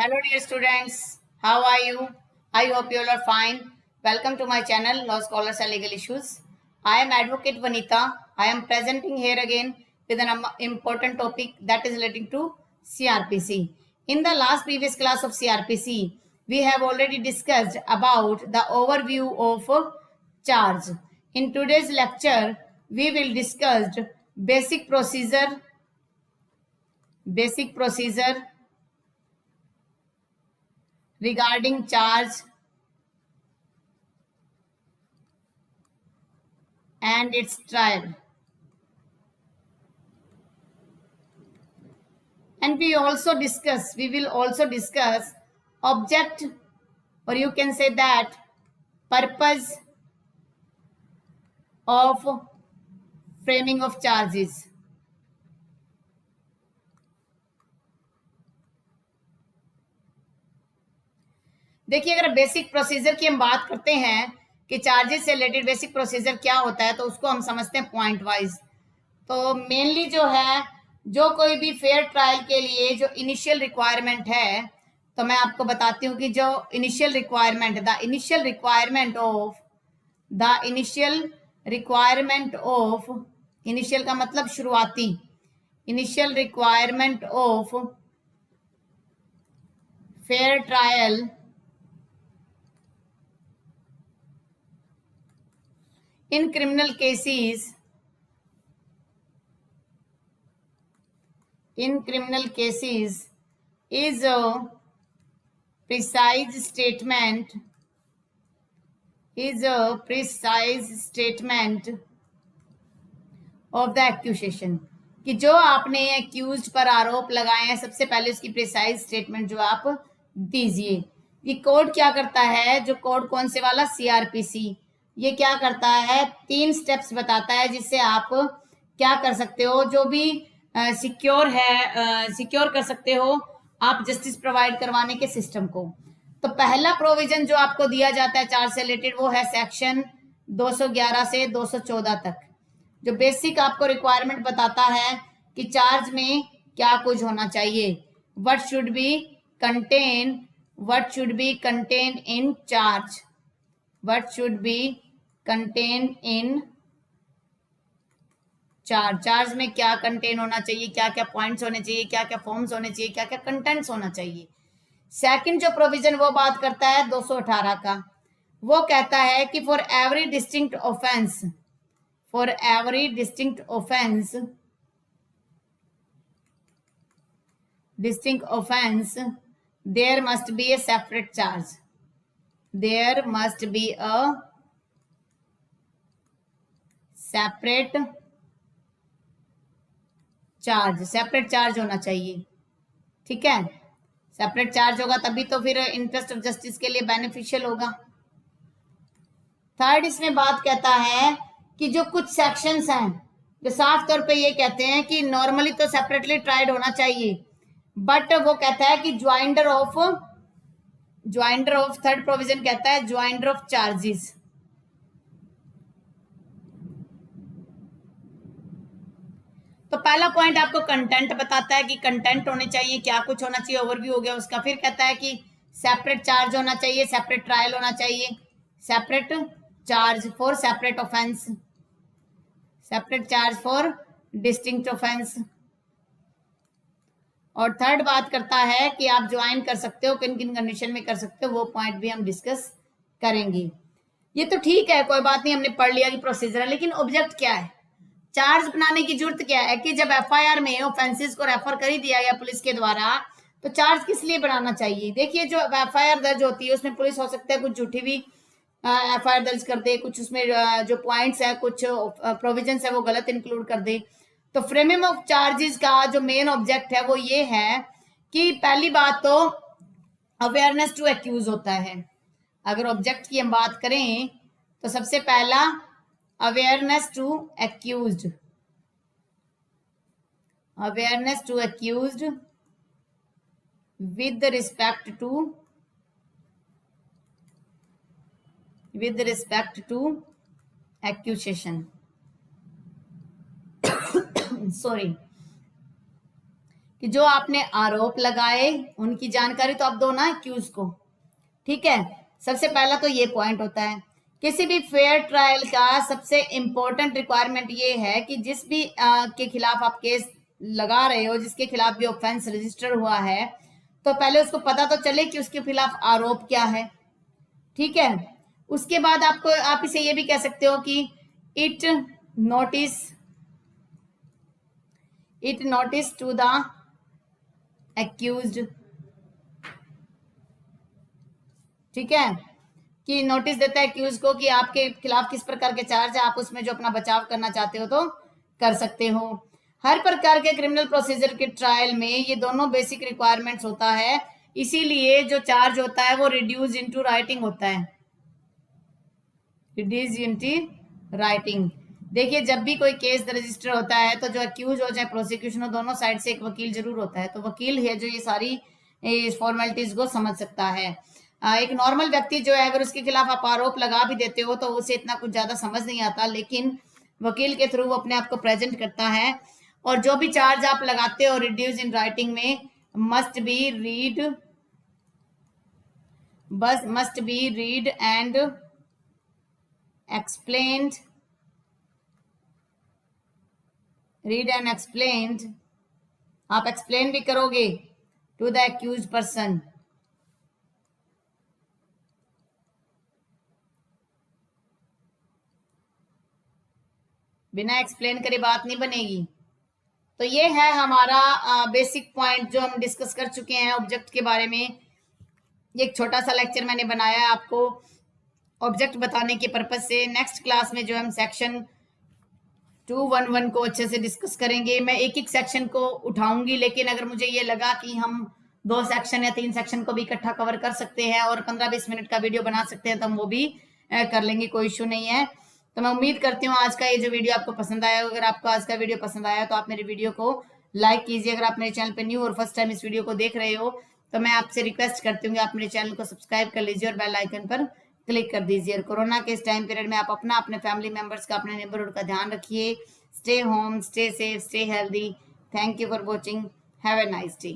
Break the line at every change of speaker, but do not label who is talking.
Hello, dear students. How are you? I hope you all are fine. Welcome to my channel, Law Scholars and Legal Issues. I am Advocate Vanita. I am presenting here again with an important topic that is relating to CRPC. In the last previous class of CRPC, we have already discussed about the overview of charge. In today's lecture, we will discuss basic procedure regarding charge and its trial. And we will also discuss object, or you can say that purpose of framing of charges. देखिए, अगर basic procedure की हम बात करते हैं कि charges से related basic procedure क्या होता है, तो उसको हम समझते हैं पॉइंट वाइज। तो मेनली जो है, जो कोई भी फेयर ट्रायल के लिए जो इनिशियल रिक्वायरमेंट है, तो मैं आपको बताती हूँ कि जो इनिशियल रिक्वायरमेंट ऑफ इनिशियल का मतलब शुरुआती, initial requirement of fair trial in criminal cases is a precise statement of the accusation, कि जो आपने एक्यूज्ड पर आरोप लगाए हैं, सबसे पहले उसकी प्रिसाइज स्टेटमेंट जो आप दीजिए। ये कोड क्या करता है, जो कोड कौन से वाला, सीआरपीसी, ये क्या करता है, 3 स्टेप्स बताता है जिससे आप क्या कर सकते हो, जो भी सिक्योर कर सकते हो आप जस्टिस प्रोवाइड करवाने के सिस्टम को। तो पहला प्रोविजन जो आपको दिया जाता है चार्ज से रिलेटेड, वो है सेक्शन 211 से 214 तक, जो बेसिक आपको रिक्वायरमेंट बताता है कि चार्ज में क्या कुछ होना चाहिए, what should be contain in charge, charge में क्या कंटेन होना चाहिए, क्या क्या पॉइंट्स होने चाहिए, क्या क्या फॉर्म्स होने चाहिए, क्या क्या कंटेंट्स होना चाहिए। सेकंड जो प्रोविजन वो बात करता है 218 का, वो कहता है कि for every distinct offence there must be a separate charge. Separate charge होना चाहिए। ठीक है, सेपरेट चार्ज होगा तभी तो फिर इंटरेस्ट ऑफ जस्टिस के लिए बेनिफिशियल होगा। थर्ड इसमें बात कहता है कि जो कुछ सेक्शंस हैं जो साफ तौर पे ये कहते हैं कि नॉर्मली तो सेपरेटली ट्राइड होना चाहिए, बट वो कहता है कि ज्वाइंडर ऑफ थर्ड प्रोविजन कहता है ज्वाइंडर ऑफ चार्जेस। तो पहला पॉइंट आपको कंटेंट बताता है कि कंटेंट होने चाहिए, क्या कुछ होना चाहिए, ओवरव्यू हो गया उसका। फिर कहता है कि सेपरेट चार्ज होना चाहिए, सेपरेट ट्रायल होना चाहिए, separate charge for separate offence, separate charge for distinct offence. और थर्ड बात करता है कि आप ज्वाइन कर सकते हो, किन किन कंडीशन में कर सकते हो, वो पॉइंट भी हम डिस्कस करेंगे। ये तो ठीक है, कोई बात नहीं, हमने पढ़ लिया कि प्रोसीजर है, लेकिन ऑब्जेक्ट क्या है, चार्ज बनाने की जरूरत क्या है कि जब एफआईआर में ऑफेंसेस को रेफर कर ही दिया गया पुलिस के द्वारा, तो चार्ज किस लिए बनाना चाहिए। देखिए, जो एफआईआर दर्ज होती है उसमें पुलिस हो सकता है कुछ झूठी भी एफआईआर दर्ज कर दे, कुछ उसमें जो पॉइंट्स है, कुछ प्रोविजंस है वो गलत इंक्लूड कर दे। तो फ्रेमिंग ऑफ चार्जेस का जो मेन ऑब्जेक्ट है वो ये है कि पहली बात तो अवेयरनेस टू एक्यूज होता है। अगर ऑब्जेक्ट की हम बात करें तो सबसे पहला awareness to accused with respect to accusation sorry, कि जो आपने आरोप लगाए उनकी जानकारी तो आप दो ना एक्यूज को, ठीक है। सबसे पहला तो ये पॉइंट होता है। किसी भी फेयर ट्रायल का सबसे इंपॉर्टेंट रिक्वायरमेंट ये है कि जिस भी के खिलाफ आप केस लगा रहे हो, जिसके खिलाफ भी ऑफेंस रजिस्टर हुआ है, तो पहले उसको पता तो चले कि उसके खिलाफ आरोप क्या है, ठीक है। उसके बाद आप इसे ये भी कह सकते हो कि it notice to the accused, ठीक है, कि नोटिस देता है एक्यूज को कि आपके खिलाफ किस प्रकार के चार्ज है, आप उसमें जो अपना बचाव करना चाहते हो तो कर सकते हो। हर प्रकार के क्रिमिनल प्रोसीजर के ट्रायल में ये दोनों बेसिक रिक्वायरमेंट्स होता है, इसीलिए जो चार्ज होता है वो रिड्यूस इनटू राइटिंग होता है, रिड्यूस इनटू राइटिंग। देखिए जब भी कोई केस रजिस्टर होता है तो जो एक्यूज हो चाहे प्रोसिक्यूशन हो, दोनों साइड से एक वकील जरूर होता है, तो वकील है जो ये सारी फॉर्मेलिटीज को समझ सकता है। एक नॉर्मल व्यक्ति जो है अगर उसके खिलाफ आप आरोप लगा भी देते हो तो उसे इतना कुछ ज्यादा समझ नहीं आता, लेकिन वकील के थ्रू वो अपने आप को प्रेजेंट करता है। और जो भी चार्ज आप लगाते हो रिड्यूस इन राइटिंग में must be read and explained, आप एक्सप्लेन भी करोगे टू द एक्यूज पर्सन। बिना एक्सप्लेन करे बात नहीं बनेगी। तो ये है हमारा बेसिक पॉइंट जो हम डिस्कस कर चुके हैं ऑब्जेक्ट के बारे में। एक छोटा सा लेक्चर मैंने बनाया है आपको ऑब्जेक्ट बताने के पर्पज से। नेक्स्ट क्लास में जो हम सेक्शन 211 को अच्छे से डिस्कस करेंगे। मैं एक एक सेक्शन को उठाऊंगी, लेकिन अगर मुझे ये लगा कि हम 2 सेक्शन या 3 सेक्शन को भी इकट्ठा कवर कर सकते हैं और 15-20 मिनट का वीडियो बना सकते हैं तो हम वो भी कर लेंगे, कोई इश्यू नहीं है। तो मैं उम्मीद करती हूँ आज का ये जो वीडियो आपको पसंद आया। अगर आपको आज का वीडियो पसंद आया तो आप मेरे वीडियो को लाइक कीजिए। अगर आप मेरे चैनल पे न्यू और फर्स्ट टाइम इस वीडियो को देख रहे हो तो मैं आपसे रिक्वेस्ट करती हूँ कि आप मेरे चैनल को सब्सक्राइब कर लीजिए और बेल आइकन पर क्लिक कर दीजिए। और कोरोना के इस टाइम पीरियड में आप अपने फैमिली मेंबर्स का, अपने नेबरहुड का ध्यान रखिए। Stay home, stay safe, stay healthy. Thank you for watching. Have a nice day.